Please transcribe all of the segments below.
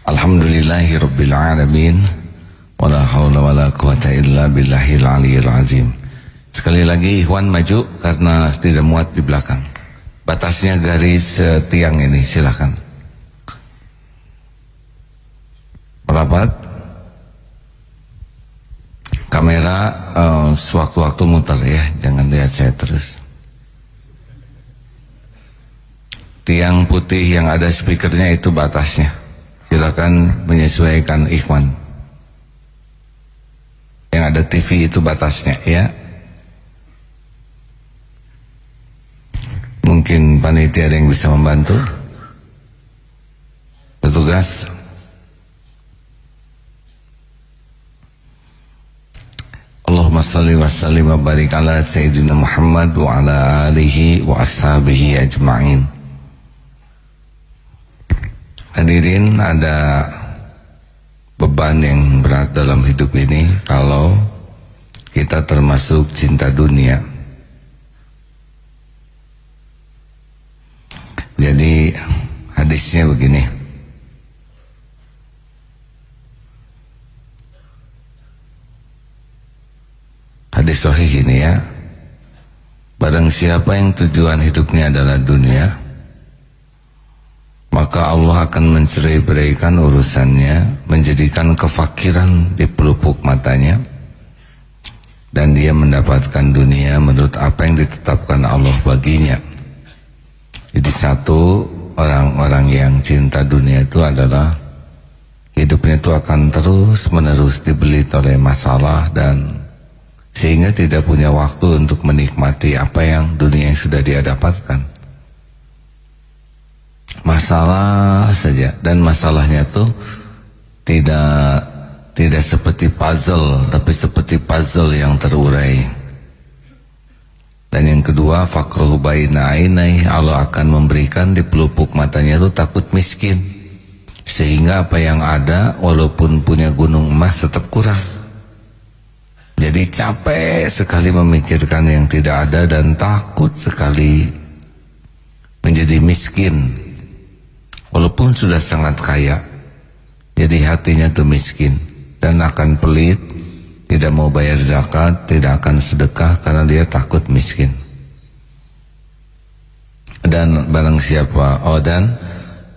Alhamdulillahi Rabbil Alamin. Wala hawla wala quwata illa billahil aliyil azim. Sekali lagi ikhwan maju karena tidak muat di belakang. Batasnya garis tiang ini, silakan. Merapat. Kamera sewaktu-waktu muter ya, jangan lihat saya terus. Tiang putih yang ada speakernya itu batasnya. Silakan menyesuaikan ikhwan. Yang ada TV itu batasnya ya. Mungkin panitia ada yang bisa membantu. Petugas. Allahumma salli wa sallim wa barik ala Sayyidina Muhammad wa ala alihi wa ashabihi ajma'in. Hadirin, ada beban yang berat dalam hidup ini kalau kita termasuk cinta dunia. Jadi hadisnya begini. Hadis sahih ini ya. Barang siapa yang tujuan hidupnya adalah dunia, maka Allah akan mencerai-beraikan urusannya, menjadikan kefakiran di pelupuk matanya, dan dia mendapatkan dunia menurut apa yang ditetapkan Allah baginya. Jadi satu, orang-orang yang cinta dunia itu adalah hidupnya itu akan terus-menerus dibelit oleh masalah, dan sehingga tidak punya waktu untuk menikmati apa yang dunia yang sudah dia dapatkan. Masalah saja, dan masalahnya tuh tidak seperti puzzle, tapi seperti puzzle yang terurai. Dan yang kedua, faqruhu baina ainai, Allah akan memberikan di pelupuk matanya itu takut miskin, sehingga apa yang ada walaupun punya gunung emas tetap kurang. Jadi capek sekali memikirkan yang tidak ada dan takut sekali menjadi miskin walaupun sudah sangat kaya. Jadi hatinya tuh miskin dan akan pelit, tidak mau bayar zakat, tidak akan sedekah karena dia takut miskin. Dan barang siapa, dan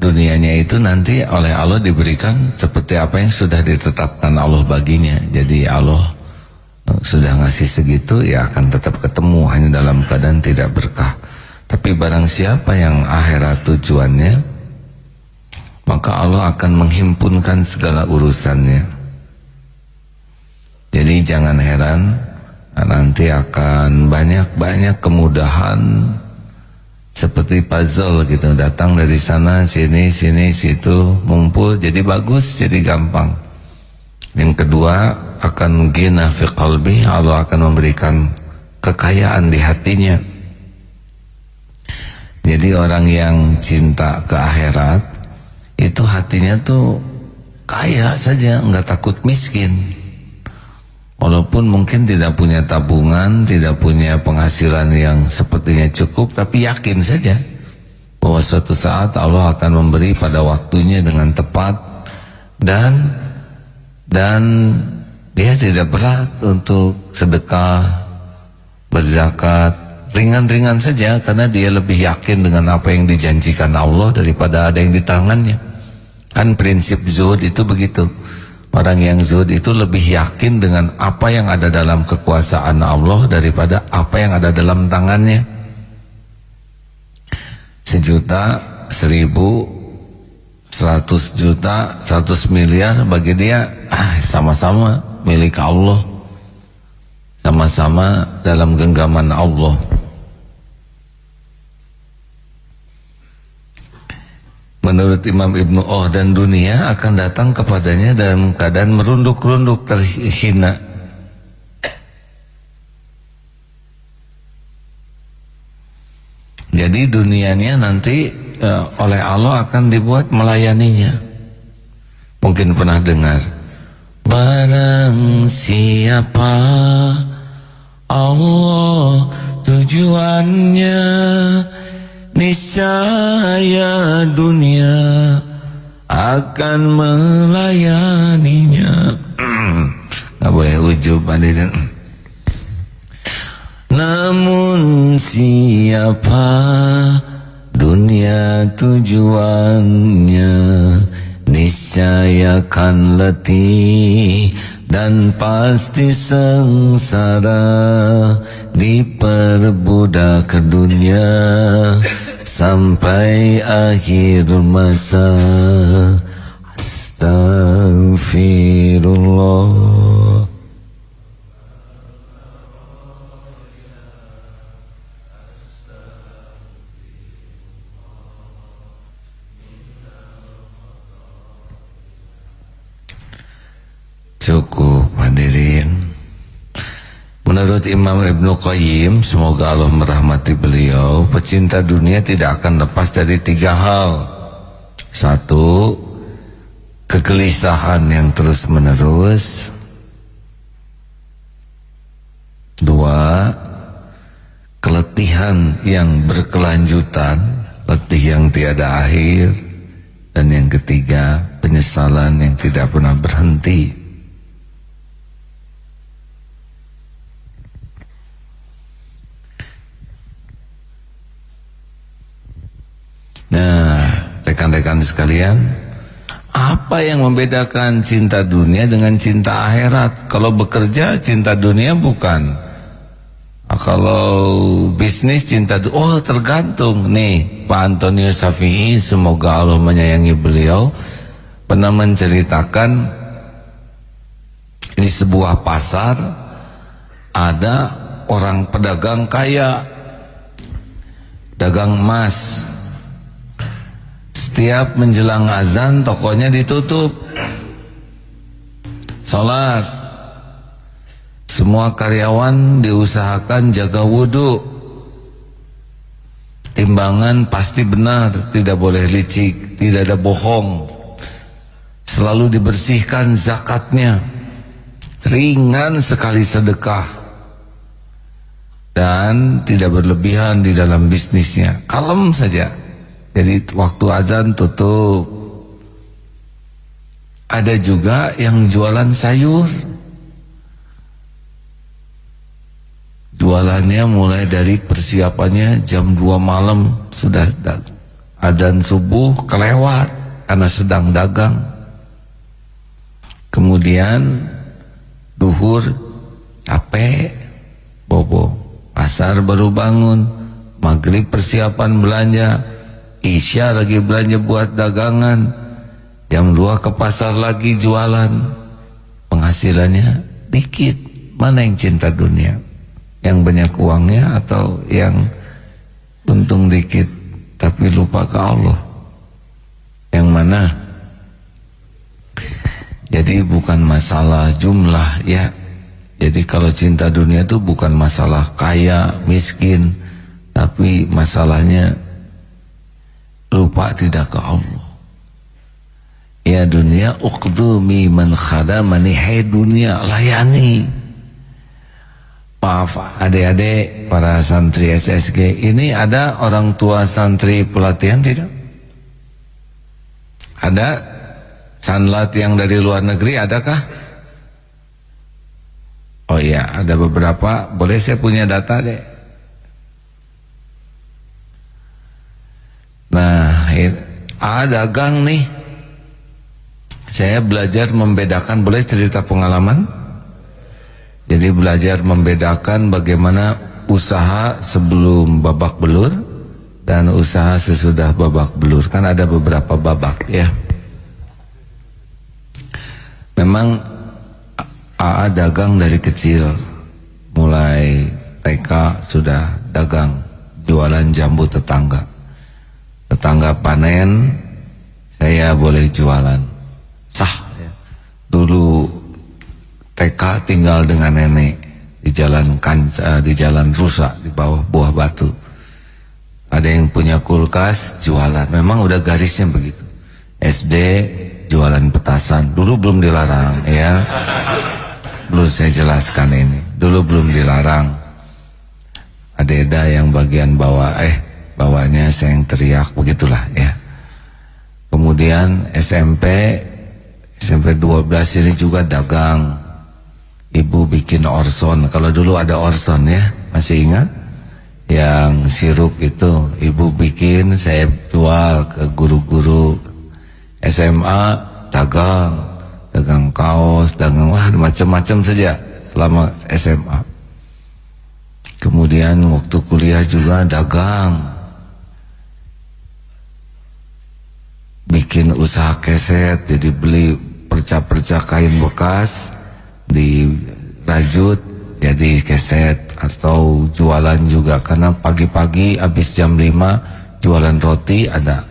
dunianya itu nanti oleh Allah diberikan seperti apa yang sudah ditetapkan Allah baginya. Jadi Allah sudah ngasih segitu, ya akan tetap ketemu, hanya dalam keadaan tidak berkah. Tapi barang siapa yang akhirat tujuannya, maka Allah akan menghimpunkan segala urusannya. Jadi jangan heran nanti akan banyak-banyak kemudahan seperti puzzle gitu, datang dari sana sini situ, ngumpul jadi bagus, jadi gampang. Yang kedua, akan ghina fi qalbi, Allah akan memberikan kekayaan di hatinya. Jadi orang yang cinta ke akhirat itu hatinya tuh kaya saja, enggak takut miskin. Walaupun mungkin tidak punya tabungan, tidak punya penghasilan yang sepertinya cukup, tapi yakin saja bahwa suatu saat Allah akan memberi pada waktunya dengan tepat, dan dia tidak berat untuk sedekah, berzakat, ringan-ringan saja karena dia lebih yakin dengan apa yang dijanjikan Allah daripada ada yang di tangannya. Kan prinsip zuhud itu begitu. Orang yang zuhud itu lebih yakin dengan apa yang ada dalam kekuasaan Allah daripada apa yang ada dalam tangannya. 1 juta, 1000, 100 juta, 100 miliar bagi dia sama-sama milik Allah, sama-sama dalam genggaman Allah. Menurut Imam Ibnu dan dunia akan datang kepadanya dalam keadaan merunduk-runduk terhina. Jadi dunianya nanti oleh Allah akan dibuat melayaninya. Mungkin pernah dengar, barang siapa Allah tujuannya, niscaya dunia akan melayaninya. Nggak boleh ujub, hadirin. Namun siapa dunia tujuannya, niscaya kan letih dan pasti sengsara, diperbudak dunia sampai akhir masa. Astaghfirullah. Cukup, hadirin. Menurut Imam Ibnu Qayyim, semoga Allah merahmati beliau, pecinta dunia tidak akan lepas dari 3 hal. 1, kegelisahan yang terus menerus. 2, keletihan yang berkelanjutan, letih yang tiada akhir. Dan yang ketiga, penyesalan yang tidak pernah berhenti. Nah, rekan-rekan sekalian, apa yang membedakan cinta dunia dengan cinta akhirat? Kalau bekerja cinta dunia bukan. Kalau bisnis cinta dunia, oh tergantung. Nih, Pak Antonio Safi'i, semoga Allah menyayangi beliau, pernah menceritakan di sebuah pasar ada orang pedagang kaya, dagang emas. Setiap menjelang azan tokonya ditutup, sholat. Semua karyawan diusahakan jaga wudhu. Timbangan pasti benar, tidak boleh licik, tidak ada bohong. Selalu dibersihkan zakatnya. Ringan sekali sedekah. Dan tidak berlebihan di dalam bisnisnya. Kalem saja. Jadi waktu azan tutup. Ada juga yang jualan sayur. Jualannya mulai dari persiapannya jam 2 malam sudah adzan subuh kelewat karena sedang dagang. Kemudian duhur capek, bobo. Asar baru bangun, maghrib persiapan belanja. Isya lagi belanja buat dagangan, jam 2 ke pasar lagi jualan. Penghasilannya dikit. Mana yang cinta dunia? Yang banyak uangnya atau yang untung dikit tapi lupa ke Allah? Yang mana? Jadi bukan masalah jumlah ya. Jadi kalau cinta dunia itu bukan masalah kaya, miskin, tapi masalahnya lupa tidak ke Allah. Ya dunia uqdumi man khadamani, hai dunia layani. Maaf adik-adik para santri SSG, ini ada orang tua santri pelatihan tidak? Ada sanlat yang dari luar negeri, adakah? Oh iya, ada beberapa. Boleh saya punya data deh? Nah, ada gang nih. Saya belajar membedakan, boleh cerita pengalaman? Jadi belajar membedakan bagaimana usaha sebelum babak belur dan usaha sesudah babak belur. Kan ada beberapa babak ya. Memang AA dagang dari kecil. Mulai TK sudah dagang, jualan jambu tetangga. Tetangga panen, saya boleh jualan. Sah ya. Dulu TK tinggal dengan nenek di jalan di jalan rusak di bawah buah batu. Ada yang punya kulkas jualan. Memang udah garisnya begitu. SD jualan petasan. Dulu belum dilarang ya. Belum saya jelaskan ini. Dulu belum dilarang. Ada yang bagian bawah bawahnya saya yang teriak, begitulah ya. Kemudian kemudian SMP 12 ini juga dagang. Ibu bikin Orson. Kalau dulu ada Orson ya, masih ingat? Yang sirup itu ibu bikin, saya jual ke guru-guru. SMA dagang kaos, dagang macam-macam saja selama SMA. Kemudian waktu kuliah juga dagang, bikin usaha keset, jadi beli perca-perca kain bekas dirajut jadi keset, atau jualan juga karena pagi-pagi habis jam 5 jualan roti, ada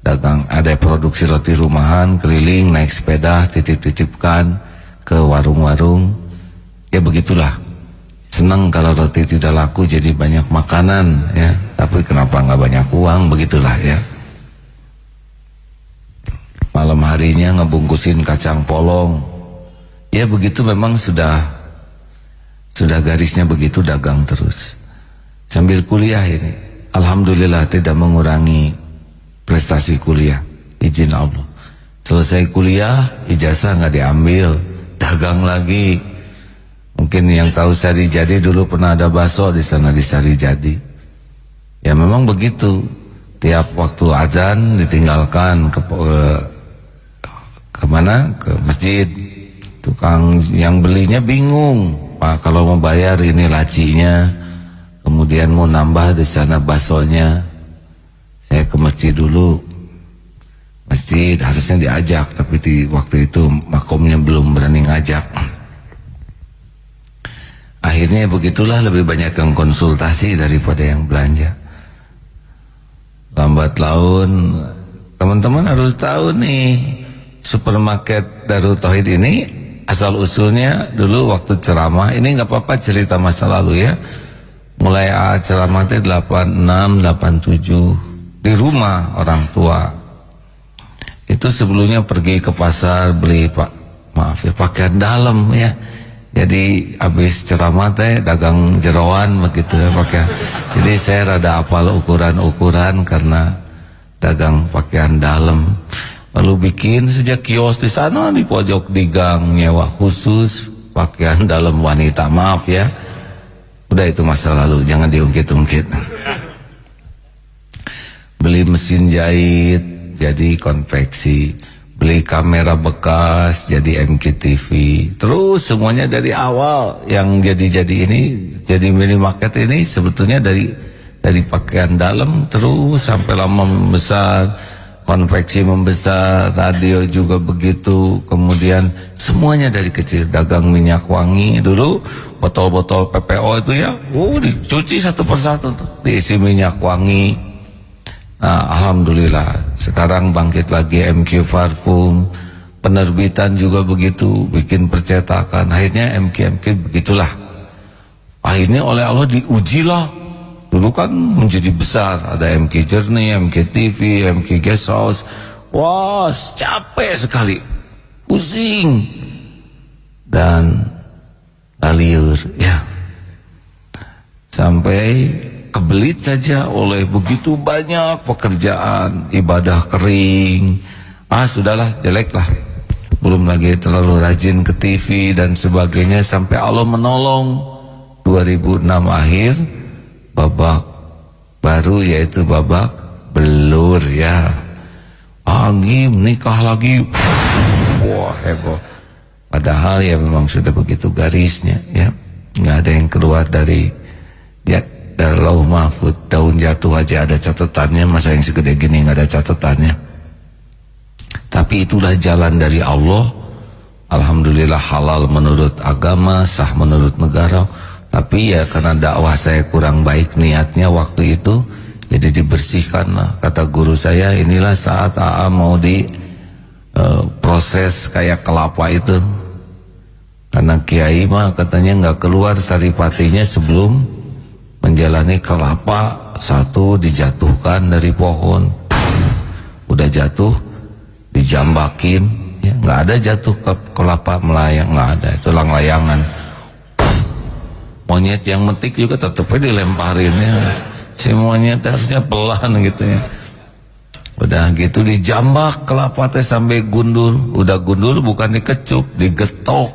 dagang, ada produksi roti rumahan, keliling naik sepeda titip-titipkan ke warung-warung. Ya begitulah, senang kalau roti tidak laku jadi banyak makanan ya, tapi kenapa nggak banyak uang, begitulah ya. Malam harinya ngebungkusin kacang polong. Ya begitu, memang sudah garisnya begitu, dagang terus. Sambil kuliah ini, alhamdulillah tidak mengurangi prestasi kuliah, izin Allah. Selesai kuliah, ijazah nggak diambil, dagang lagi. Mungkin yang tahu Sari Jadi, dulu pernah ada bakso di sana di Sari Jadi. Ya memang begitu. Tiap waktu azan ditinggalkan kemana? Ke masjid. Tukang yang belinya bingung, Pak, kalau mau bayar ini lacinya, kemudian mau nambah di sana baksonya. Saya ke masjid dulu. Masjid harusnya diajak, tapi di waktu itu makomnya belum berani ngajak. Akhirnya begitulah, lebih banyak yang konsultasi daripada yang belanja. Lambat laun, teman-teman harus tahu nih, supermarket Darut Tauhid ini asal usulnya dulu waktu ceramah, ini nggak apa-apa cerita masa lalu ya. Mulai ceramah itu 86, 87 di rumah orang tua. Itu sebelumnya pergi ke pasar beli pakaian dalam ya. Jadi habis ceramah teh dagang jeroan begitu ya pakaian. Jadi saya rada hafal ukuran-ukuran karena dagang pakaian dalam. Lalu bikin sejak kios di sana di pojok di gang, nyewa khusus pakaian dalam wanita, maaf ya. Udah itu masa lalu, jangan diungkit-ungkit. Beli mesin jahit jadi konveksi, beli kamera bekas jadi MKTV, terus semuanya dari awal. Yang jadi ini, jadi minimarket ini sebetulnya dari pakaian dalam terus sampai lama membesar. Konveksi membesar, radio juga begitu. Kemudian semuanya dari kecil. Dagang minyak wangi dulu, botol-botol PPO itu ya, dicuci satu persatu tuh, diisi minyak wangi. Nah, alhamdulillah sekarang bangkit lagi MQ Parfum. Penerbitan juga begitu, bikin percetakan. Akhirnya MQ begitulah. Akhirnya oleh Allah diujilah. Dulu kan menjadi besar, ada MK Journey, MK TV, MK Guest House. Wah, capek sekali, pusing dan laliur ya. Sampai kebelit saja oleh begitu banyak pekerjaan, ibadah kering. Sudahlah, jelek lah. Belum lagi terlalu rajin ke TV dan sebagainya, sampai Allah menolong 2006 akhir. Babak baru, yaitu babak belur ya. Nikah lagi. Wah, heboh. Padahal ya memang sudah begitu garisnya ya. Nggak ada yang keluar dari Lauh Mahfud. Daun jatuh aja ada catatannya, masa yang segede gini nggak ada catatannya. Tapi itulah jalan dari Allah. Alhamdulillah halal menurut agama, sah menurut negara. Tapi ya karena dakwah saya kurang baik niatnya waktu itu, jadi dibersihkan lah. Kata guru saya, inilah saat AA mau di proses kayak kelapa itu. Karena kiai mah katanya nggak keluar saripatinya sebelum menjalani kelapa. Satu dijatuhkan dari pohon, udah jatuh dijambakin ya, nggak ada jatuh ke kelapa melayang, nggak ada, itu layangan. Monyet yang metik juga tetapnya dilemparin ya. Si monyet harusnya pelan gitu ya. Udah gitu dijambak kelapa teh sampai gundul. Udah gundul bukan dikecup, digetok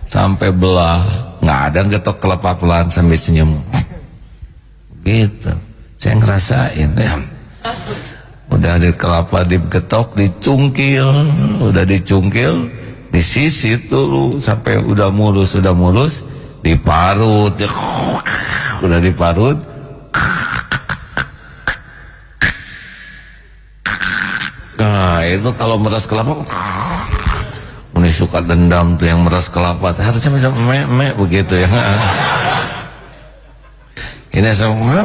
sampai belah. Nggak ada getok kelapa pelan sampai senyum. Gitu. Saya ngerasain ya. Udah di kelapa digetok, dicungkil, udah dicungkil, disisit dulu sampai udah mulus, diparut, udah diparut, nah itu kalau meras kelapa, ini suka dendam tuh yang meras kelapa, harusnya macam me begitu ya. Ini semua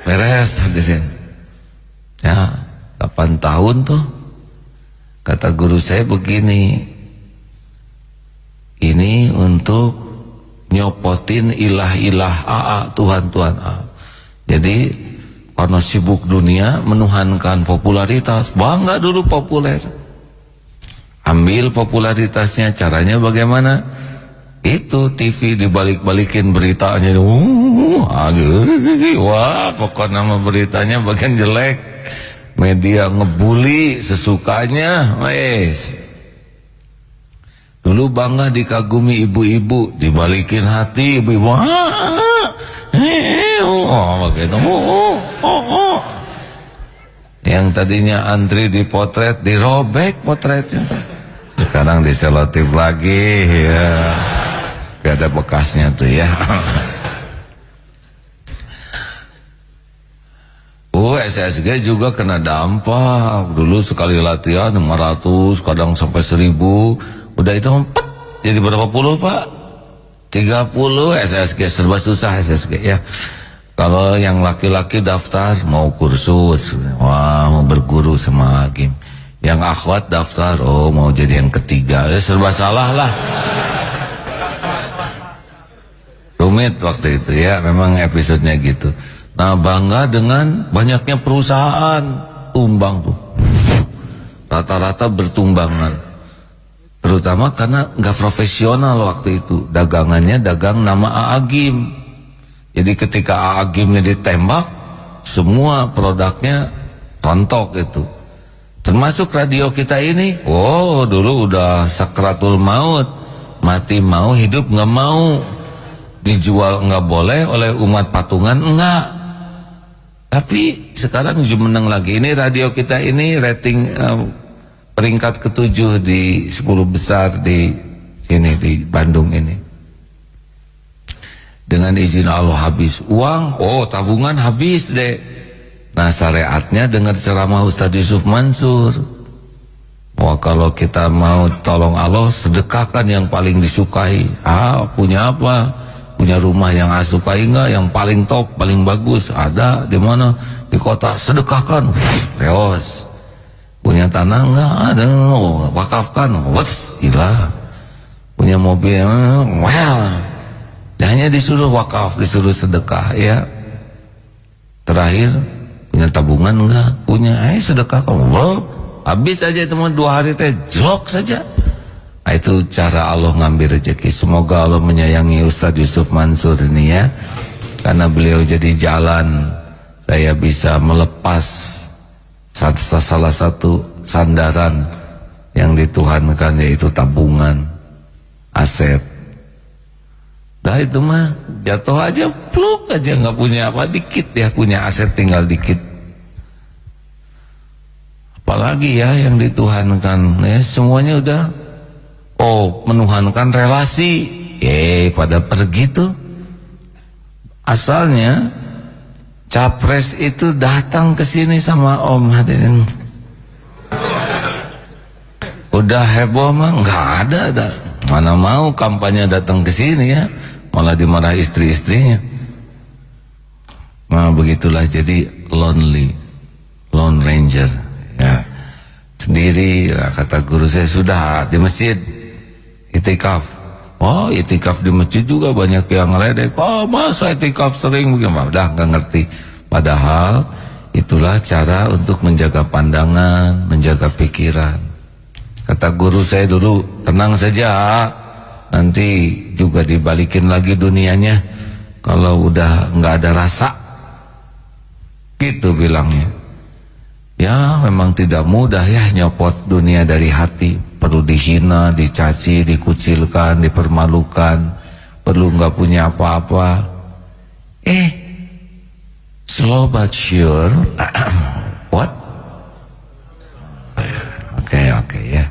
beres hadirin. Ya, 8 tahun tuh. Kata guru saya begini, ini untuk nyopotin ilah-ilah AA, Tuhan-Tuhan AA. Jadi karena sibuk dunia menuhankan popularitas, bangga dulu populer. Ambil popularitasnya, caranya bagaimana? Itu TV dibalik-balikin beritanya. Wah, pokoknya nama beritanya bagian jelek. Media ngebully sesukanya, wes. Dulu bangga dikagumi ibu-ibu, dibalikin hati ibu-ibu. Begitu. Yang tadinya antri dipotret, dirobek potretnya. Sekarang diselotif lagi, ya. Gak ada bekasnya tuh ya. SSG juga kena dampak. Dulu sekali latihan 500, kadang sampai 1000. Udah itu 4 jadi berapa puluh Pak? 30 SSG, serba susah SSG ya. Kalau yang laki-laki daftar mau kursus, wah mau berguru sama hakim. Yang akhwat daftar, oh mau jadi yang ketiga, ya serba salah lah. Rumit waktu itu ya, memang episodenya gitu. Nah bangga dengan banyaknya perusahaan tumbang tuh, rata-rata bertumbangan, terutama karena nggak profesional waktu itu. Dagangannya dagang nama Aagim. Jadi ketika Aagimnya ditembak, semua produknya rontok itu. Termasuk radio kita ini. Oh dulu udah sakratul maut, mati mau hidup nggak mau, dijual nggak boleh oleh umat patungan enggak. Tapi sekarang jumeneng lagi. Ini radio kita ini rating peringkat ke-7 di 10 besar di sini di Bandung ini. Dengan izin Allah habis uang, oh tabungan habis deh. Nah syariatnya dengar ceramah Ustadz Yusuf Mansur. Wah kalau kita mau tolong Allah, sedekahkan yang paling disukai. Punya apa? Punya rumah yang sukai enggak, yang paling top, paling bagus, ada di mana? Di kota, sedekahkan. Reos. Punya tanah enggak, ada, wakafkan. Ilah. Punya mobil, well. Hanya disuruh wakaf, disuruh sedekah ya. Terakhir, punya tabungan enggak? Punya, sedekahkan. Well, habis aja teman 2 hari teh jok saja. Nah, itu cara Allah ngambil rezeki. Semoga Allah menyayangi Ustadz Yusuf Mansur ini ya. Karena beliau jadi jalan, saya bisa melepas salah satu sandaran yang dituhankan, yaitu tabungan, aset. Nah itu mah jatuh aja, pluk aja, nggak punya apa, dikit ya, punya aset tinggal dikit. Apalagi ya yang dituhankan, ya semuanya udah. Oh, menuhankan relasi, pada pergi tuh. Asalnya capres itu datang ke sini sama Om hadirin. Udah heboh mah nggak ada. Mana mau kampanye datang ke sini ya, malah dimarah istri-istrinya. Nah begitulah, jadi lone ranger ya. Sendiri, kata guru saya, sudah di masjid itikaf. Oh itikaf di masjid juga banyak yang ngeledek. Oh masa itikaf sering bagaimana? Udah gak ngerti. Padahal itulah cara untuk menjaga pandangan, menjaga pikiran. Kata guru saya dulu, tenang saja, nanti juga dibalikin lagi dunianya kalau udah gak ada rasa. Gitu bilangnya. Ya memang tidak mudah ya nyopot dunia dari hati. Perlu dihina, dicaci, dikucilkan, dipermalukan. Perlu nggak punya apa-apa. Slow but sure. What? Oke ya.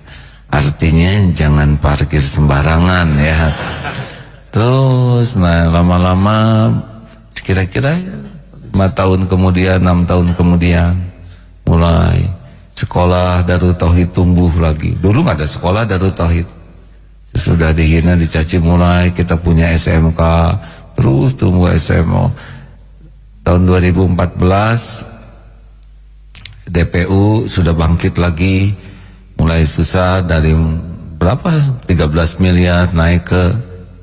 Artinya jangan parkir sembarangan ya. Terus lama-lama kira-kira 5 tahun kemudian, 6 tahun kemudian mulai sekolah Darut Tauhid tumbuh lagi. Dulu nggak ada sekolah Darut Tauhid. Sesudah dihina, dicaci, mulai kita punya SMK, terus tumbuh SMA. Tahun 2014 DPU sudah bangkit lagi, mulai susah dari berapa 13 miliar naik ke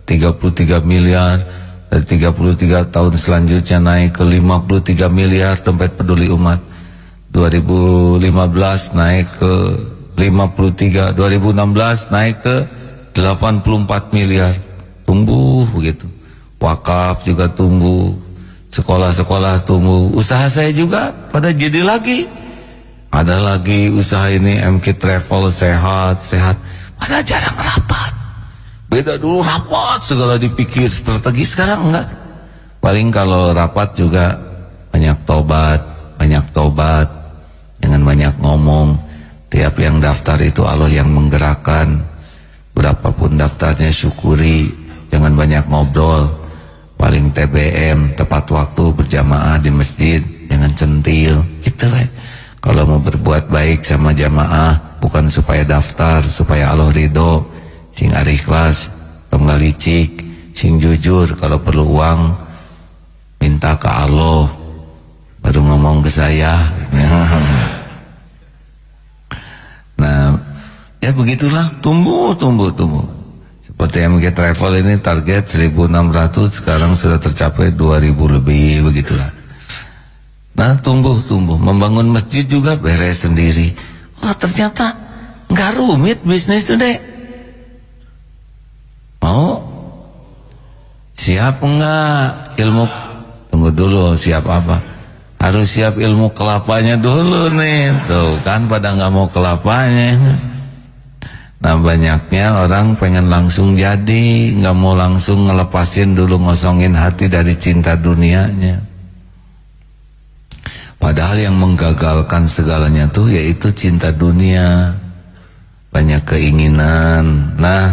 33 miliar, dari 33 tahun selanjutnya naik ke 53 miliar dompet peduli umat. 2015 naik ke 53, 2016 naik ke 84 miliar, tumbuh begitu. Wakaf juga tumbuh, sekolah-sekolah tumbuh, usaha saya juga pada jadi lagi. Ada lagi usaha ini MK Travel, sehat, pada jarang rapat. Beda dulu rapat, segala dipikir strategi, sekarang enggak. Paling kalau rapat juga banyak tobat, jangan banyak ngomong. Tiap yang daftar itu Allah yang menggerakkan. Berapapun daftarnya syukuri, jangan banyak ngobrol. Paling TBM, tepat waktu, berjamaah di masjid, jangan centil, gitu lah. Kalau mau berbuat baik sama jamaah, bukan supaya daftar, supaya Allah ridho. Sing ari ikhlas, tong licik, sing jujur. Kalau perlu uang, minta ke Allah, baru ngomong ke saya. Nah, ya begitulah, tumbuh. Seperti MK Travel ini target 1.600, sekarang sudah tercapai 2.000 lebih, begitulah. Nah, tumbuh. Membangun masjid juga beres sendiri. Oh, ternyata nggak rumit bisnis itu, Dek. Mau? Siap enggak ilmu? Tunggu dulu, siap apa? Harus siap ilmu kelapanya dulu nih. Tuh kan pada nggak mau kelapanya. Nah, banyaknya orang pengen langsung jadi, nggak mau langsung ngelepasin dulu, ngosongin hati dari cinta dunianya. Padahal yang menggagalkan segalanya tuh yaitu cinta dunia. Banyak keinginan. Nah,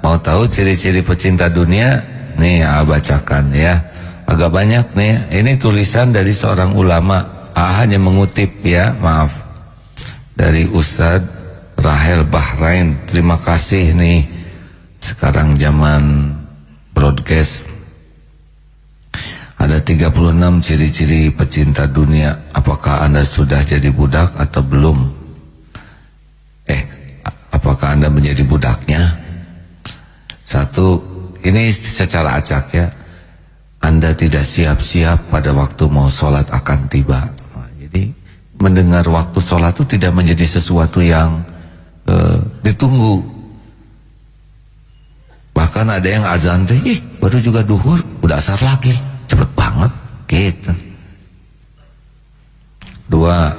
mau tahu ciri-ciri pecinta dunia? Nih, bacakan ya. Agak banyak nih. Ini tulisan dari seorang ulama. Hanya mengutip ya, maaf. Dari Ustadz Rahel Bahrain. Terima kasih nih. Sekarang zaman broadcast. Ada 36 ciri-ciri pecinta dunia. Apakah Anda sudah jadi budak atau belum? Apakah Anda menjadi budaknya? Satu, ini secara acak ya. Anda tidak siap-siap pada waktu mau sholat akan tiba. Nah, jadi mendengar waktu sholat itu tidak menjadi sesuatu yang ditunggu. Bahkan ada yang azan tuh, baru juga duhur, udah asar lagi, cepet banget, gitu. Dua,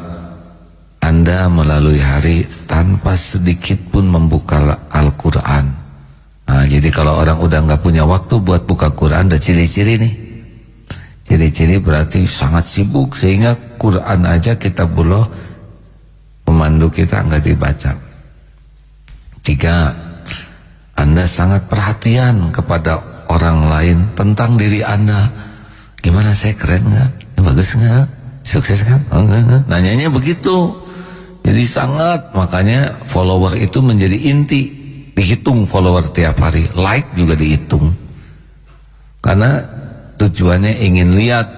Anda melalui hari tanpa sedikit pun membuka Al-Quran. Nah, jadi kalau orang udah nggak punya waktu buat buka Quran, ada ciri-ciri nih. Ciri-ciri berarti sangat sibuk sehingga Quran aja kitabullah pemandu kita nggak dibaca. Tiga, Anda sangat perhatian kepada orang lain tentang diri Anda. Gimana, saya keren nggak? Bagus nggak? Sukses kan? Nanyanya begitu. Jadi sangat, makanya follower itu menjadi inti. Dihitung follower tiap hari, like juga dihitung. Karena tujuannya ingin lihat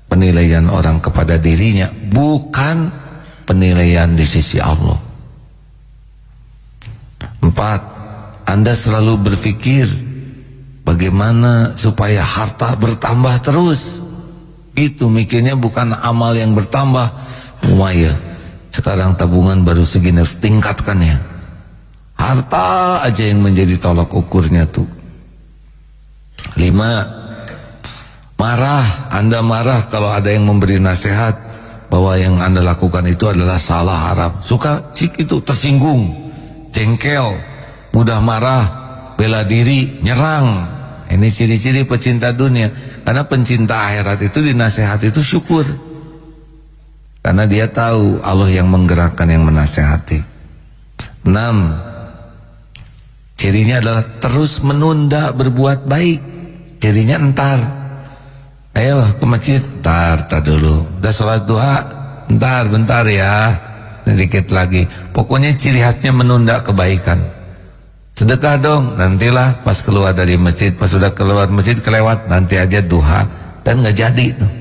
penilaian orang kepada dirinya, bukan penilaian di sisi Allah. 4, Anda selalu berpikir bagaimana supaya harta bertambah terus. Itu mikirnya bukan amal yang bertambah. Ya, sekarang tabungan baru segini, harus tingkatkan ya. Harta aja yang menjadi tolak ukurnya tuh. 5, marah. Anda marah kalau ada yang memberi nasihat. bahwa yang Anda lakukan itu adalah salah haram. Suka cik itu tersinggung, jengkel, mudah marah, bela diri, nyerang. Ini ciri-ciri pecinta dunia. Karena pencinta akhirat itu dinasehati itu syukur. Karena dia tahu Allah yang menggerakkan, yang menasehati. 6. Cirinya adalah terus menunda berbuat baik. Cirinya entar. Ayo ke masjid, entar dulu. Udah sholat duha, bentar ya. Sedikit lagi. Pokoknya ciri khasnya menunda kebaikan. Sedekah dong, nantilah pas keluar dari masjid. Pas sudah keluar masjid kelewat, nanti aja duha. Dan gak jadi tuh.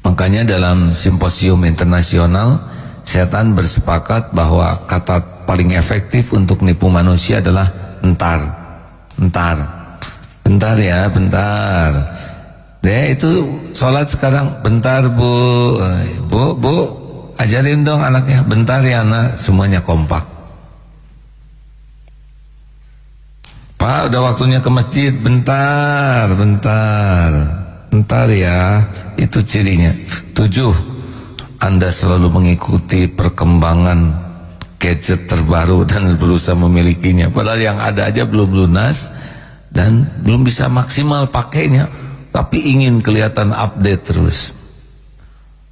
Makanya dalam simposium internasional, setan bersepakat bahwa kata paling efektif untuk nipu manusia adalah entar. Bentar ya, bentar. Dia itu sholat sekarang, bentar bu, ajarin dong anaknya, bentar ya nak, semuanya kompak. Pak, udah waktunya ke masjid, bentar ya, itu cirinya. 7. Anda selalu mengikuti perkembangan gadget terbaru dan berusaha memilikinya, padahal yang ada aja belum lunas dan belum bisa maksimal pakainya, tapi ingin kelihatan update terus.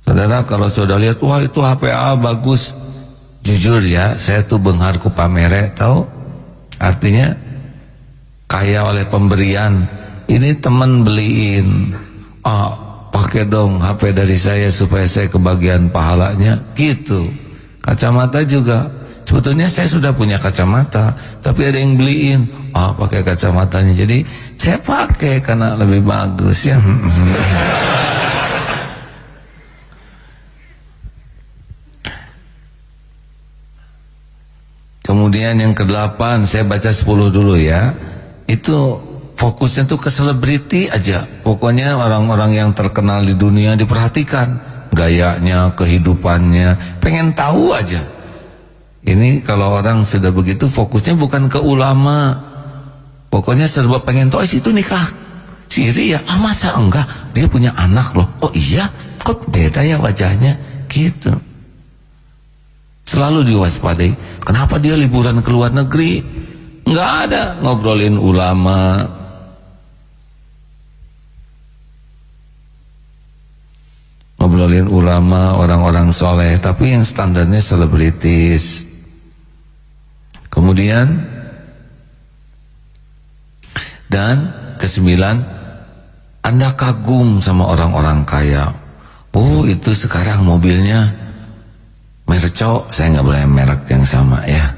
Saudara, kalau saudara lihat, wah itu HP A bagus, jujur ya, saya tuh benghar ku pamere, tahu? Artinya kaya oleh pemberian. Ini teman beliin, pakai dong HP dari saya supaya saya kebagian pahalanya, gitu. Kacamata juga, sebetulnya saya sudah punya kacamata, tapi ada yang beliin, pakai kacamatanya, jadi saya pakai karena lebih bagus ya. Kemudian yang ke-8, saya baca 10 dulu ya. Itu fokusnya tuh ke selebriti aja. Pokoknya orang-orang yang terkenal di dunia diperhatikan, gayanya, kehidupannya, pengen tahu aja. Ini kalau orang sudah begitu, fokusnya bukan ke ulama. Pokoknya serba pengen tahu, itu nikah siri ya? Masa enggak? Dia punya anak loh. Oh iya? Kok beda ya wajahnya? Gitu. Selalu diwaspadai. Kenapa dia liburan ke luar negeri? Enggak ada ngobrolin ulama. Ngobrolin ulama, orang-orang soleh, tapi yang standarnya selebritis. Kemudian dan ke-9, Anda kagum sama orang-orang kaya. Oh, itu sekarang mobilnya Merco, saya nggak boleh merek yang sama ya.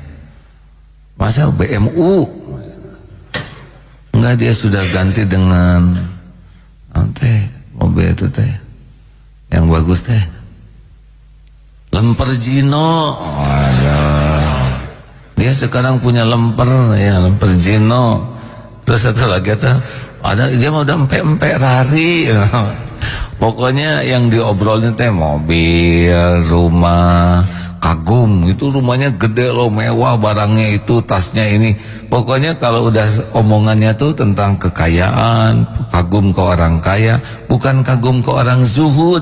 Masa BMW? Enggak, dia sudah ganti dengan mobil itu teh, yang bagus teh, Lamborghini. Dia sekarang punya Lamborghini. Terus satu lagi ada dia mau udah empek rari. Pokoknya yang diobrolnya teh mobil, rumah, kagum. Itu rumahnya gede loh, mewah barangnya itu, tasnya ini. Pokoknya kalau udah omongannya tuh tentang kekayaan, kagum ke orang kaya, bukan kagum ke orang zuhud,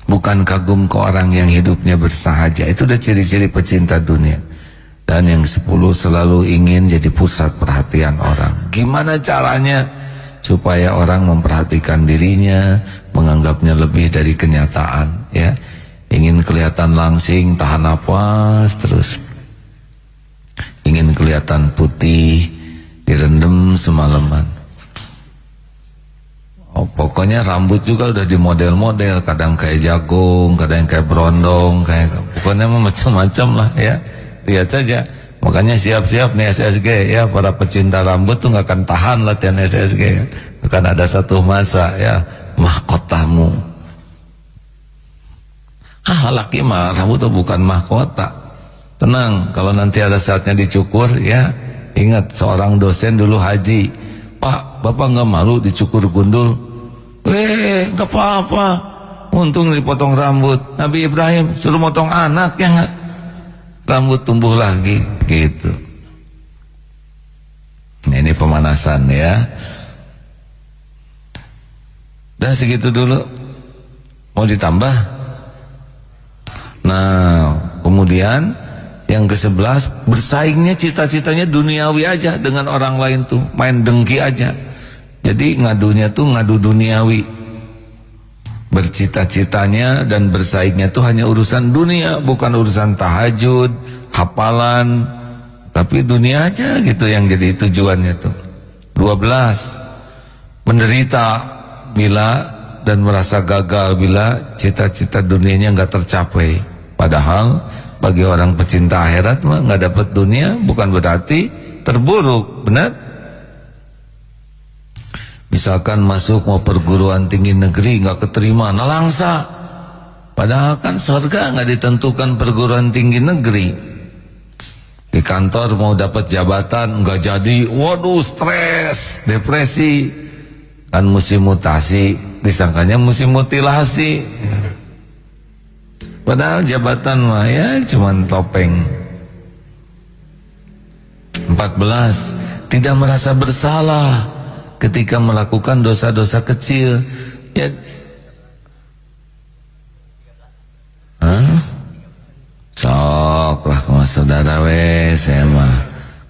bukan kagum ke orang yang hidupnya bersahaja. Itu udah ciri-ciri pecinta dunia. Dan yang 10, selalu ingin jadi pusat perhatian orang. Gimana caranya supaya orang memperhatikan dirinya, menganggapnya lebih dari kenyataan ya. Ingin kelihatan langsing, tahan napas terus. Ingin kelihatan putih, direndam semalaman. Pokoknya rambut juga udah di model-model, kadang kayak jagung, kadang kayak berondong, pokoknya macam-macam lah ya. Lihat saja. Makanya siap-siap nih SSG ya, para pecinta rambut tuh gak akan tahan latihan SSG ya. Akan ada satu masa ya, mahkotamu. Laki mah rambut tuh bukan mahkota. Tenang, kalau nanti ada saatnya dicukur ya, ingat seorang dosen dulu haji, Pak, Bapak gak malu dicukur gundul? Gak apa-apa, untung dipotong rambut. Nabi Ibrahim suruh motong anak ya gak? Rambut tumbuh lagi gitu. Nah, ini pemanasan ya. Udah segitu dulu. Mau ditambah? Nah, kemudian yang ke-11, bersaingnya cita-citanya duniawi aja dengan orang lain tuh, main dengki aja. Jadi ngadunya tuh ngadu duniawi. Bercita-citanya dan bersaingnya tuh hanya urusan dunia, bukan urusan tahajud, hafalan, tapi dunia aja gitu yang jadi tujuannya tuh. 12, menderita bila dan merasa gagal bila cita-cita dunianya nggak tercapai. Padahal bagi orang pecinta akhirat mah nggak dapat dunia bukan berarti terburuk, benar? Misalkan masuk mau perguruan tinggi negeri nggak keterima, nalangsa. Padahal kan surga nggak ditentukan perguruan tinggi negeri. Di kantor mau dapat jabatan nggak jadi, waduh stres, depresi. Kan musim mutasi, disangkanya musim mutilasi. Padahal jabatan mah ya cuman topeng. 14, tidak merasa bersalah ketika melakukan dosa-dosa kecil. Ya, sok lah sama saudara saya mah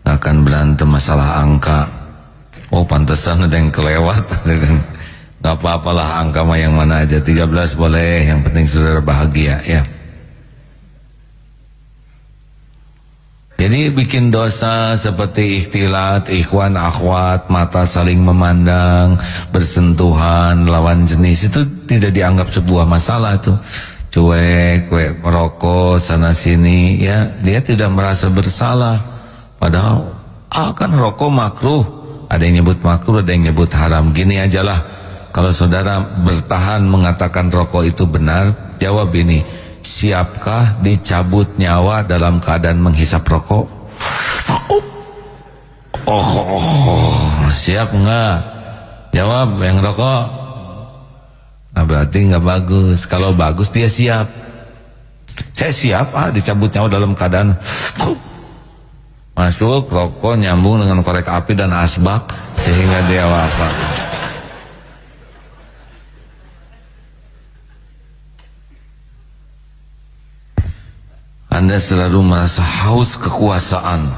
gak akan berantem masalah angka. Oh pantesan ada yang kelewat. Gak apa-apalah angka mah yang mana aja, 13 boleh, yang penting saudara bahagia ya. Jadi bikin dosa seperti ikhtilat, ikhwan, akhwat, mata saling memandang, bersentuhan, lawan jenis, itu tidak dianggap sebuah masalah tuh. Cuek, merokok sana sini ya, dia tidak merasa bersalah. Padahal kan rokok makruh. Ada yang nyebut makruh, ada yang nyebut haram. Gini aja lah, kalau saudara bertahan mengatakan rokok itu benar, jawab ini, siapkah dicabut nyawa dalam keadaan menghisap rokok? Siap enggak? Jawab yang rokok. Nah berarti enggak bagus. Kalau bagus dia siap. Saya siap dicabut nyawa dalam keadaan masuk rokok nyambung dengan korek api dan asbak sehingga dia wafat. Anda selalu merasa haus kekuasaan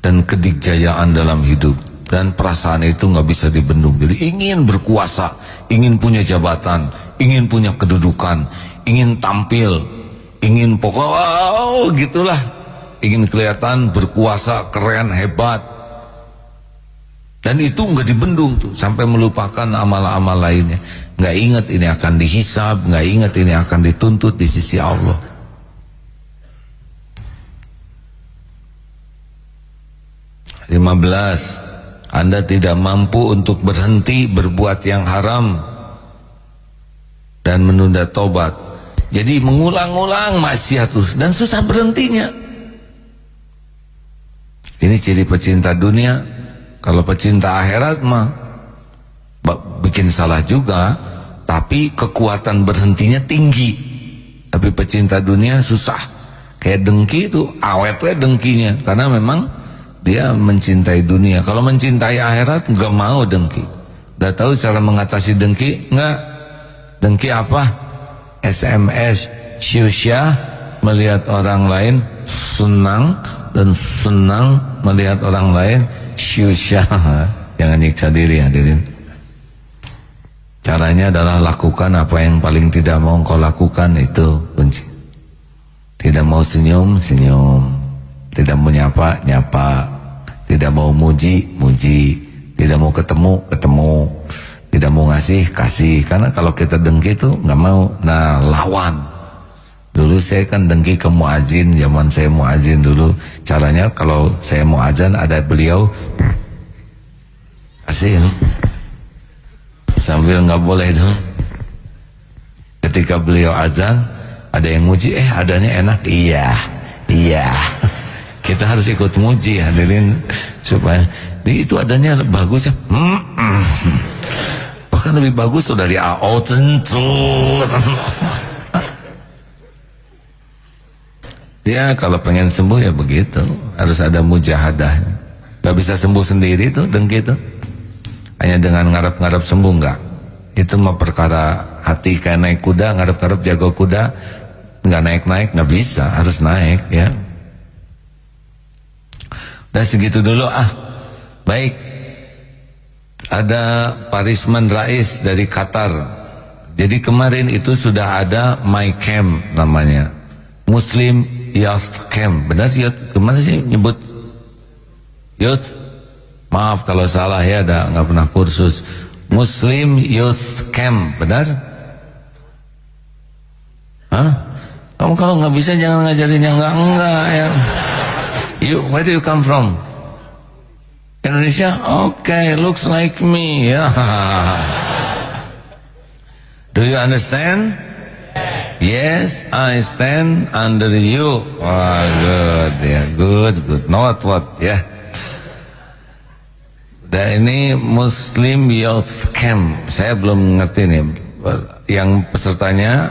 dan kedikjayaan dalam hidup, dan perasaan itu nggak bisa dibendung. Jadi ingin berkuasa, ingin punya jabatan, ingin punya kedudukan, ingin tampil, ingin pokok gitulah, ingin kelihatan berkuasa, keren, hebat. Dan itu nggak dibendung tuh sampai melupakan amal-amal lainnya. Nggak ingat ini akan dihisab, nggak ingat ini akan dituntut di sisi Allah. (15) Anda tidak mampu untuk berhenti berbuat yang haram dan menunda tobat. Jadi mengulang-ulang maksiat terus dan susah berhentinya. Ini ciri pecinta dunia. Kalau pecinta akhirat mah bikin salah juga, tapi kekuatan berhentinya tinggi. Tapi pecinta dunia susah. Kayak dengki itu awetnya dengkinya, karena memang dia mencintai dunia. Kalau mencintai akhirat nggak mau dengki. Udah tahu cara mengatasi dengki? Nggak. Dengki apa? SMS, syusyah, melihat orang lain senang, dan senang melihat orang lain syusyah. Jangan nyiksa diri, hadirin. Caranya adalah lakukan apa yang paling tidak mau kau lakukan, itu kunci. Tidak mau senyum, senyum. Tidak mau nyapa, nyapa. Tidak mau muji, muji. Tidak mau ketemu, ketemu. Tidak mau ngasih, kasih. Karena kalau kita dengki itu nggak mau. Nah, lawan. Dulu saya kan dengki ke muazin, zaman saya muazin dulu. Caranya kalau saya mau azan ada beliau kasih sambil nggak boleh dong. Ketika beliau azan ada yang muji, adanya enak, iya, iya. Kita harus ikut muji, hadirin, supaya itu adanya bagus ya. Bahkan lebih bagus tuh dari AO tentu. Ya kalau pengen sembuh ya begitu, harus ada mujahadah. Gak bisa sembuh sendiri tuh dengki itu. Hanya dengan ngarap-ngarap sembuh enggak. Itu mah perkara hati kayak naik kuda, ngarep-ngarep jago kuda, nggak naik-naik, nggak bisa, harus naik ya. Udah segitu dulu Baik. Ada Parisman Rais dari Qatar. Jadi kemarin itu sudah ada My Camp namanya, Muslim Youth Camp. Benar sih Youth? Kemana sih nyebut Youth? Maaf kalau salah ya, nggak pernah kursus. Muslim Youth Camp, benar? Kamu kalau nggak bisa jangan ngajarin yang enggak ya. Where do you come from? Indonesia? Okay, looks like me. Yeah. Do you understand? Yes, I stand under you. Oh, good, ya, good. Not what, ya. Dan ini Muslim Youth Camp. Saya belum ngerti nih. Yang pesertanya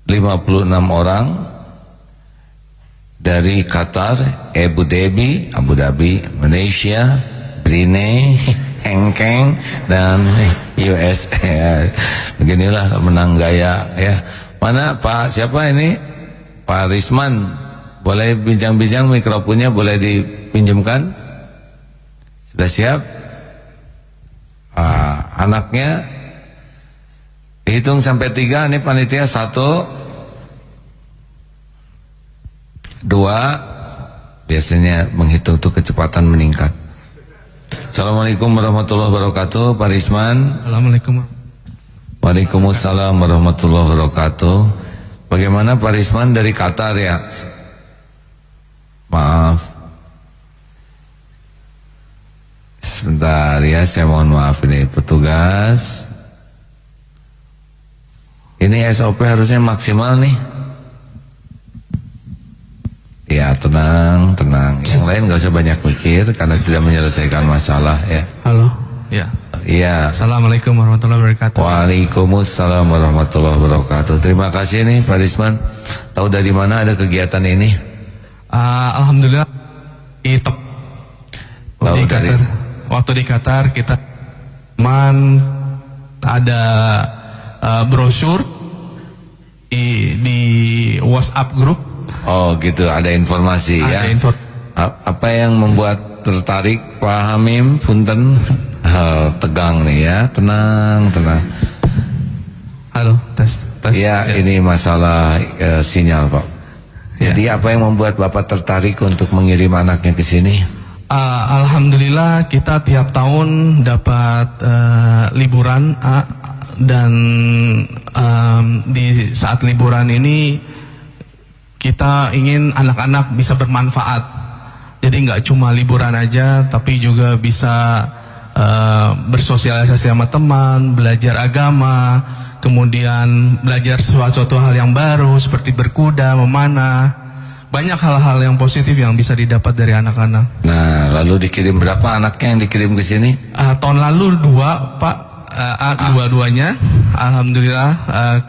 56 orang dari Qatar, Abu Dhabi, Malaysia, Brunei, Hong Kong, dan US. Beginilah menang gaya ya. Mana Pak siapa ini? Pak Risman. Boleh bincang-bincang, mikrofonnya boleh dipinjamkan? Sudah siap? Anaknya dihitung sampai 3. Ini panitia 1, 2. Biasanya menghitung itu kecepatan meningkat. Assalamualaikum warahmatullahi wabarakatuh. Pak Risman. Assalamualaikum. Waalaikumsalam warahmatullahi wabarakatuh. Bagaimana Pak Risman dari Qatar ya? Maaf. Sebentar ya, saya mohon maaf ini petugas. Ini SOP harusnya maksimal nih. Ya tenang. Yang lain gak usah banyak mikir karena tidak menyelesaikan masalah ya. Halo. Ya. Iya. Assalamualaikum warahmatullahi wabarakatuh. Waalaikumsalam warahmatullahi wabarakatuh. Terima kasih nih Pak Risman. Tahu dari mana ada kegiatan ini? Alhamdulillah di Qatar. Waktu di Qatar kita ada brosur di WhatsApp grup. Oh gitu, ada informasi ya. Apa yang membuat tertarik Pak Hamim? Punten, tegang nih ya, tenang. Halo, tes. Ya, ini masalah sinyal Pak. Ya. Jadi apa yang membuat Bapak tertarik untuk mengirim anaknya ke sini? Alhamdulillah kita tiap tahun dapat liburan dan di saat liburan ini kita ingin anak-anak bisa bermanfaat. Jadi nggak cuma liburan aja, tapi juga bisa bersosialisasi sama teman, belajar agama, kemudian belajar suatu hal yang baru seperti berkuda, memanah. Banyak hal-hal yang positif yang bisa didapat dari anak-anak. Nah, lalu dikirim berapa anaknya yang dikirim ke sini? Tahun lalu 2, Pak. Dua-duanya, alhamdulillah.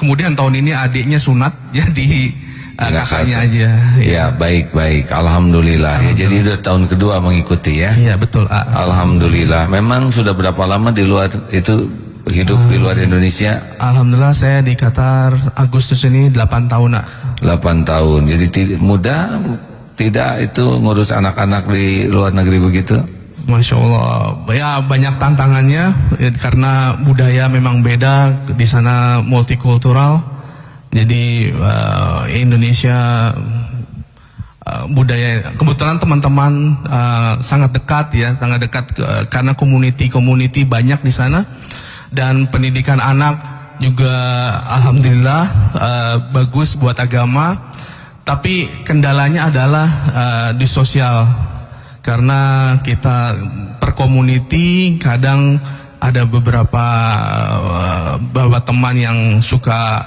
Kemudian tahun ini adiknya sunat, jadi kakaknya aja. Ya, baik. Alhamdulillah. Ya, jadi udah tahun kedua mengikuti ya? Iya, betul. Alhamdulillah. Memang sudah berapa lama di luar itu hidup di luar Indonesia? Alhamdulillah saya di Qatar Agustus ini 8 tahun. 8 tahun. Jadi mudah tidak itu ngurus anak-anak di luar negeri begitu? Masya Allah. Ya banyak tantangannya karena budaya memang beda, di sana multikultural. Jadi Indonesia budaya, kebetulan teman-teman sangat dekat karena community banyak di sana, dan pendidikan anak juga alhamdulillah bagus buat agama. Tapi kendalanya adalah di sosial, karena kita per community kadang ada beberapa teman yang suka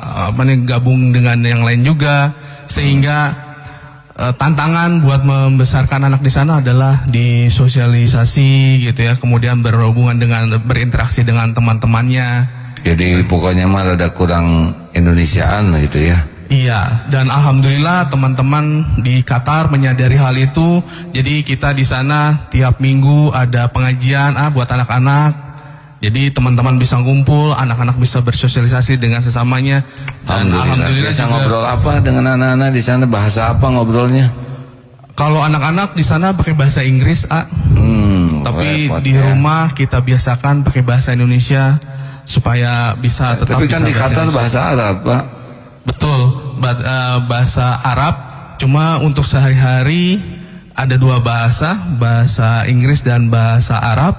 gabung dengan yang lain juga, sehingga tantangan buat membesarkan anak di sana adalah di sosialisasi gitu ya, kemudian berinteraksi dengan teman-temannya. Jadi pokoknya mah ada kurang Indonesiaan gitu ya. Iya, dan alhamdulillah teman-teman di Qatar menyadari hal itu. Jadi kita di sana tiap minggu ada pengajian buat anak-anak. Jadi teman-teman bisa ngumpul, anak-anak bisa bersosialisasi dengan sesamanya. Dan alhamdulillah bisa juga, ngobrol apa dengan anak-anak di sana? Bahasa apa ngobrolnya? kalau anak-anak di sana pakai bahasa Inggris, tapi repot, di rumah kita biasakan pakai bahasa Indonesia supaya bisa tetap. Tapi kan bisa di Qatar bahasa Arab, Pak. Betul, bahasa Arab. Cuma untuk sehari-hari ada 2 bahasa, bahasa Inggris dan bahasa Arab.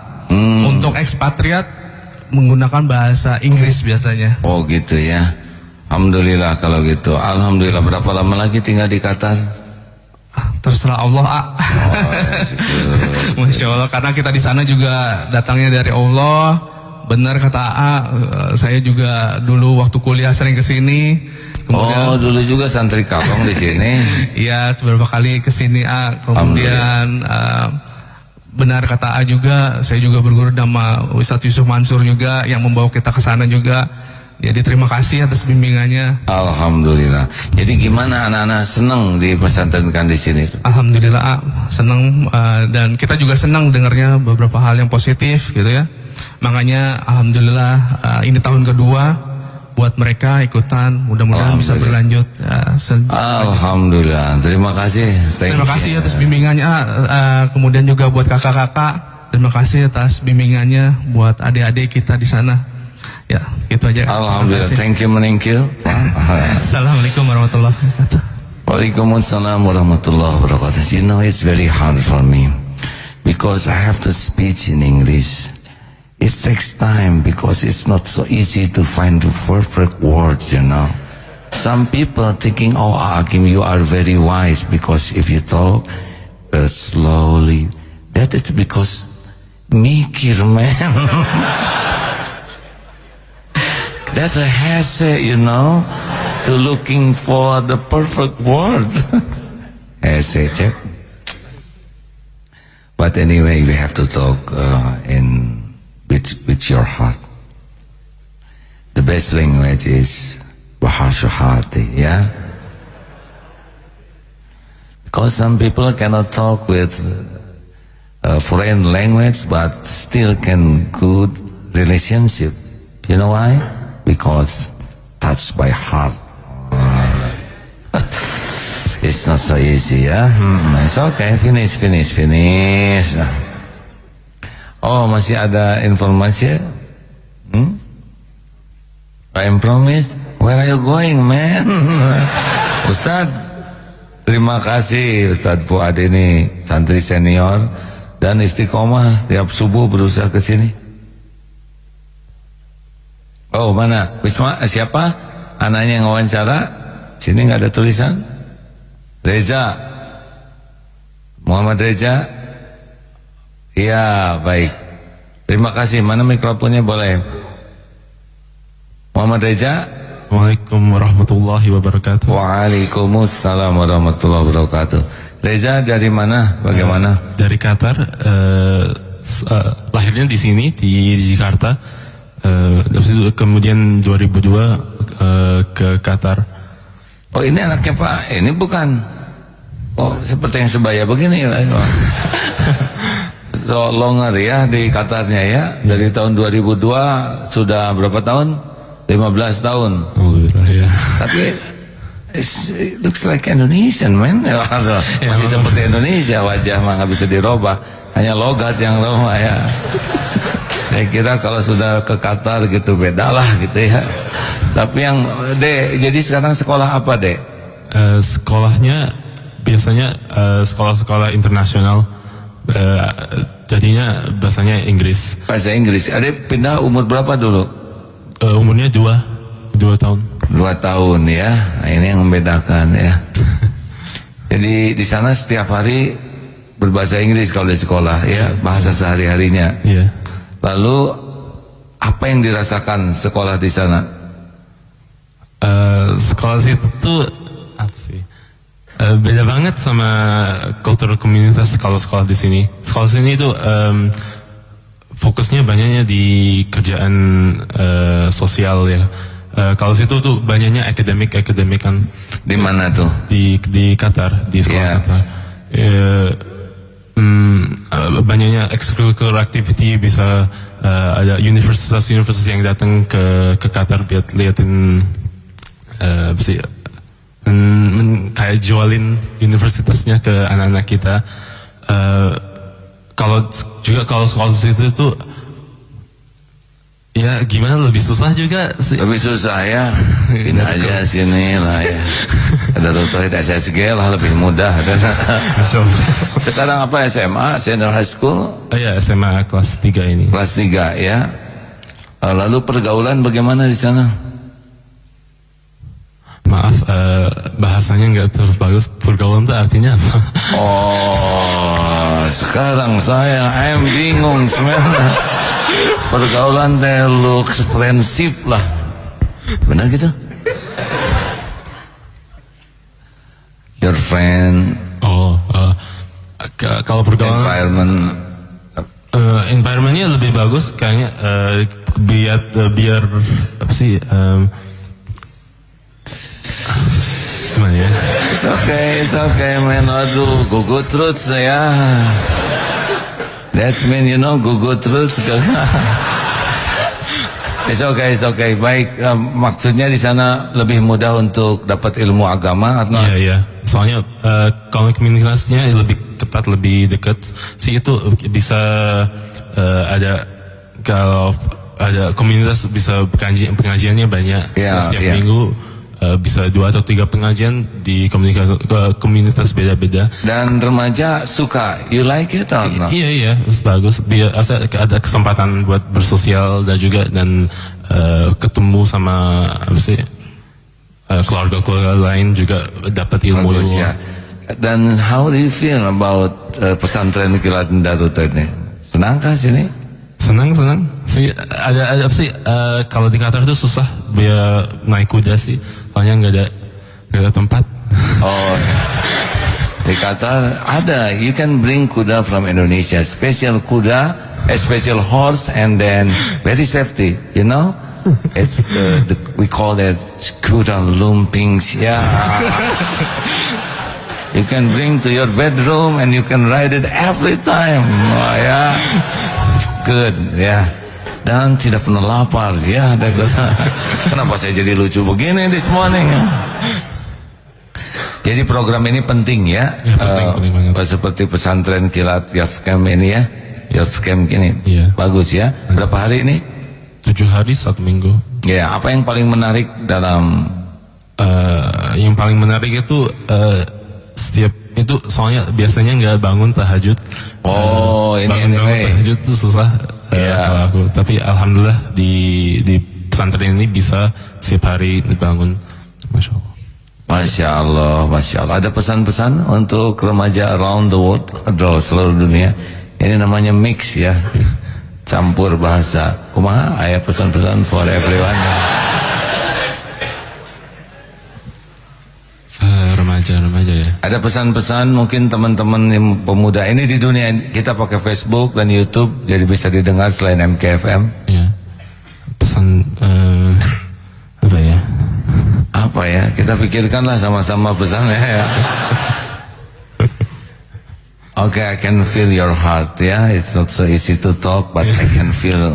Untuk ekspatriat menggunakan bahasa Inggris biasanya. Oh gitu ya. Alhamdulillah kalau gitu. Alhamdulillah. Berapa lama lagi tinggal di Qatar? Terserah Allah, Masya Allah, karena kita di sana juga datangnya dari Allah. Benar kata saya juga dulu waktu kuliah sering ke sini. Oh, dulu juga santri Kalong di sini. Iya, beberapa kali ke sini, Kemudian benar kata juga, saya juga berguru sama Ustadz Yusuf Mansur juga yang membawa kita ke sana juga. Jadi terima kasih atas bimbingannya. Alhamdulillah. Jadi gimana anak-anak senang di pesantrenkan di sini? Alhamdulillah, senang, dan kita juga senang dengarnya beberapa hal yang positif gitu ya. Makanya alhamdulillah ini tahun kedua buat mereka ikutan, mudah-mudahan bisa berlanjut. Alhamdulillah, terima kasih. Terima kasih atas bimbingannya. Kemudian juga buat kakak-kakak, terima kasih atas bimbingannya buat adik-adik kita di sana. Ya, itu aja. Alhamdulillah, thank you. Assalamualaikum warahmatullahi wabarakatuh. Waalaikumsalam warahmatullahi wabarakatuh. You know, it's very hard for me because I have to speak in English. It takes time because it's not so easy to find the perfect words, you know. Some people are thinking, oh Hakim, you are very wise because if you talk slowly, that is because mikir, man. That's a hase, you know, to looking for the perfect word. Hase, check. But anyway, we have to talk with your heart. The best language is bahasa hati, yeah. Because some people cannot talk with foreign language, but still can good relationship. You know why? Because touched by heart. It's not so easy, yeah. It's okay. Finish. Oh, masih ada informasi? I promise. Where are you going, man? Ustadz, terima kasih Ustadz Fuad ini santri senior dan istiqomah tiap subuh berusaha ke sini. Oh, mana? Wisma, siapa? Anaknya yang wawancara? Sini nggak ada tulisan. Reza. Muhammad Reza. Iya, baik. Terima kasih. Mana mikrofonnya boleh? Muhammad Reza. Waalaikumsalam warahmatullahi wabarakatuh. Waalaikumsalam warahmatullahi wabarakatuh. Reza dari mana? Bagaimana? Dari Qatar. Lahirnya di sini di Jakarta. Kemudian 2002 ke Qatar. Oh, ini anaknya Pak. Ini bukan. Oh, seperti yang sebaya begini. So longer ya di Qatarnya ya. Dari tahun 2002 sudah berapa tahun? 15 tahun. Alhamdulillah ya. Tapi it looks like Indonesian, man. Masih seperti Indonesia, wajah mah nggak bisa dirubah. Hanya logat yang lama ya. Saya kira kalau sudah ke Qatar gitu bedalah gitu ya. Tapi yang Dek, jadi sekarang sekolah apa Dek? Sekolahnya biasanya sekolah-sekolah internasional. Jadinya bahasanya Inggris. Bahasa Inggris. Adek pindah umur berapa dulu? Umurnya 2 tahun. 2 tahun ya. Nah, ini yang membedakan ya. Jadi di sana setiap hari berbahasa Inggris kalau di sekolah ya, bahasa sehari-harinya. Iya. Lalu apa yang dirasakan sekolah di sana? Sekolah situ tuh apa sih? Beda banget sama kultur komunitas kalau sekolah di sini. Sekolah sini itu fokusnya banyaknya di kerjaan sosial ya. Kalau situ tuh banyaknya akademik kan. Di mana tuh? Di Qatar, di sekolah Qatar. Banyaknya extracurricular activity, bisa ada universitas yang datang ke Qatar biar liatin apa sih, kayak jualin universitasnya ke anak-anak kita. Kalau sekolah situ itu ya gimana, lebih susah juga sih. Lebih susah ya. Ini aja sini lah ya. Ada Rutohid SSG lah, lebih mudah. Sekarang apa, SMA, senior high school? Oh ya, SMA kelas 3 ini. Kelas 3 ya. Lalu pergaulan bagaimana di sana? Maaf, bahasanya nggak terlalu bagus. Pergaulan itu artinya apa? Oh, sekarang I'm bingung sebenarnya. Pergaulan teh looks friendship lah. Benar gitu? Your friend. Oh, kalau pergaulan environmentnya lebih bagus kayaknya, biar apa sih, gimana ya? It's okay man. Aduh, gugut roots ya. That's mean gugut roots. It's okay. Baik, maksudnya di sana lebih mudah untuk dapat ilmu agama atau? Iya. Soalnya kalau komunitasnya lebih ketat, lebih dekat sih, itu bisa kalau ada komunitas bisa pengajiannya banyak. Setiap minggu bisa 2 atau 3 pengajian di komunitas beda-beda. Dan remaja suka, you like it or not? Iya, bagus. Biar ada kesempatan buat bersosial dan ketemu sama apa sih, keluarga lain, juga dapat ilmu. Bagus ya. Dan how do you feel about pesantren Kilat Darut ini? Senangkah sini? Senang sih. Ada apa sih, kalau di Qatar itu susah biar naik kuda sih, soalnya nggak ada tempat. Oh, di Qatar ada, you can bring kuda from Indonesia, special kuda, a special horse, and then very safety, it's we call it kuda lumpings. Yeah. You can bring to your bedroom and you can ride it every time. Oh, yeah. Good, ya. Dan tidak pernah lapar, ya. Kenapa saya jadi lucu begini this morning? Jadi program ini penting ya. Penting banget. Seperti pesantren Kilat Youth Camp ini ya. Youth Camp ini. Iya. Bagus ya. Berapa hari ini? 7 hari 1 minggu. Ya, apa yang paling menarik dalam? Yang paling menarik itu setiap itu, soalnya biasanya nggak bangun tahajud. Oh, bangun tahajud itu susah kalau aku. Tapi alhamdulillah di pesantren ini bisa setiap hari dibangun. Masya Allah. Masya Allah. Ada pesan-pesan untuk remaja around the world, seluruh dunia. Ini namanya mix ya, campur bahasa. Kumaha? Aya pesan-pesan for everyone. Remaja ya. Ada pesan-pesan mungkin teman-teman pemuda ini di dunia kita pakai Facebook dan YouTube, jadi bisa didengar selain MKFM. Ya. Pesan apa ya? Kita pikirkanlah sama-sama pesannya ya. Okay, I can feel your heart ya. It's not so easy to talk, but I can feel.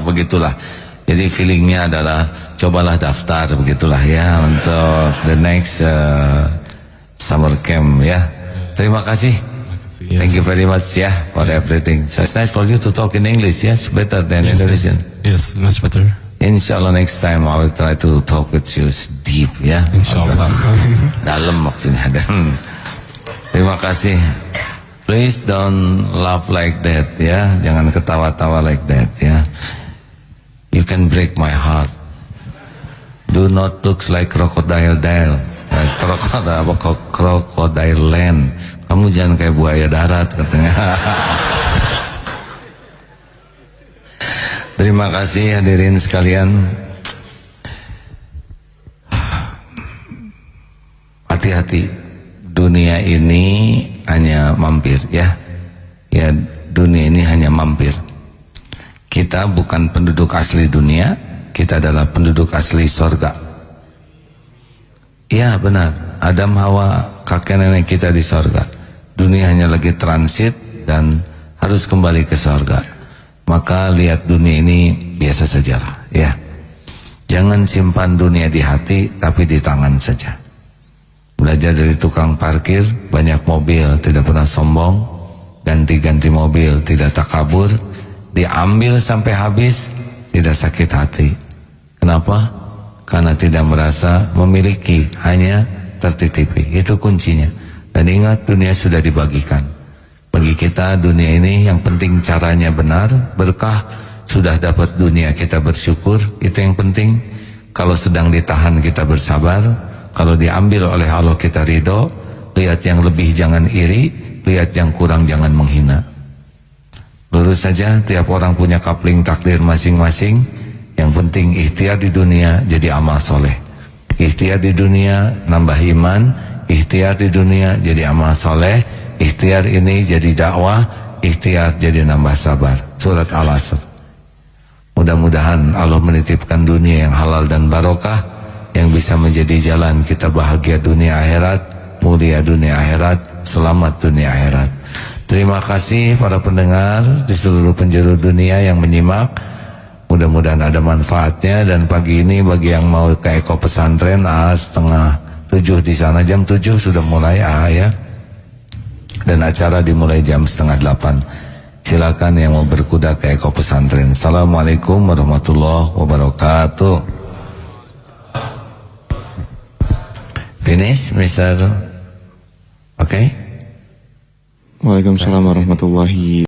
Begitulah. Jadi feelingnya adalah cobalah daftar, begitulah ya, untuk the next summer camp ya. Terima kasih. Thank you very much ya for everything. So it's nice for you to talk in English. Yes, better than Indonesian. Yes, much better. Inshallah next time I will try to talk with you deep ya. Inshallah. Dalam maksudnya. Dan terima kasih. Please don't laugh like that ya. Jangan ketawa-tawa like that ya. You can break my heart. Do not look like crocodile crocodile land. Kamu jangan kayak buaya darat katanya. Terima kasih hadirin sekalian. Hati-hati, dunia ini hanya mampir ya. Ya, dunia ini hanya mampir. Kita bukan penduduk asli dunia, kita adalah penduduk asli sorga. Ya benar, Adam Hawa kakek nenek kita di sorga. Dunia hanya lagi transit dan harus kembali ke sorga. maka lihat dunia ini biasa sajalah ya. Jangan simpan dunia di hati, tapi di tangan saja. Belajar dari tukang parkir, banyak mobil, tidak pernah sombong, ganti-ganti mobil, tidak takabur, diambil sampai habis, tidak sakit hati. Kenapa? Karena tidak merasa memiliki, hanya tertitipi. Itu kuncinya. Dan ingat, dunia sudah dibagikan. Bagi kita dunia ini yang penting caranya benar, berkah. Sudah dapat dunia kita bersyukur, itu yang penting. Kalau sedang ditahan kita bersabar, kalau diambil oleh Allah kita ridho. Lihat yang lebih jangan iri, lihat yang kurang jangan menghina. Lurus saja, tiap orang punya kapling takdir masing-masing. Yang penting ikhtiar di dunia jadi amal soleh, ikhtiar di dunia nambah iman, ikhtiar di dunia jadi amal soleh, ikhtiar ini jadi dakwah, ikhtiar jadi nambah sabar. Surat Al-Asr. Mudah-mudahan Allah menitipkan dunia yang halal dan barokah, yang bisa menjadi jalan kita bahagia dunia akhirat, mulia dunia akhirat, selamat dunia akhirat. Terima kasih para pendengar di seluruh penjuru dunia yang menyimak. Mudah-mudahan ada manfaatnya. Dan pagi ini bagi yang mau ke Eko Pesantren, 6:30 di sana, jam 7 sudah mulai ya. Dan acara dimulai jam 7:30. Silakan yang mau berkuda ke Eko Pesantren. Assalamualaikum warahmatullahi wabarakatuh. Finish, Mr. Okay? Waalaikumsalam warahmatullahi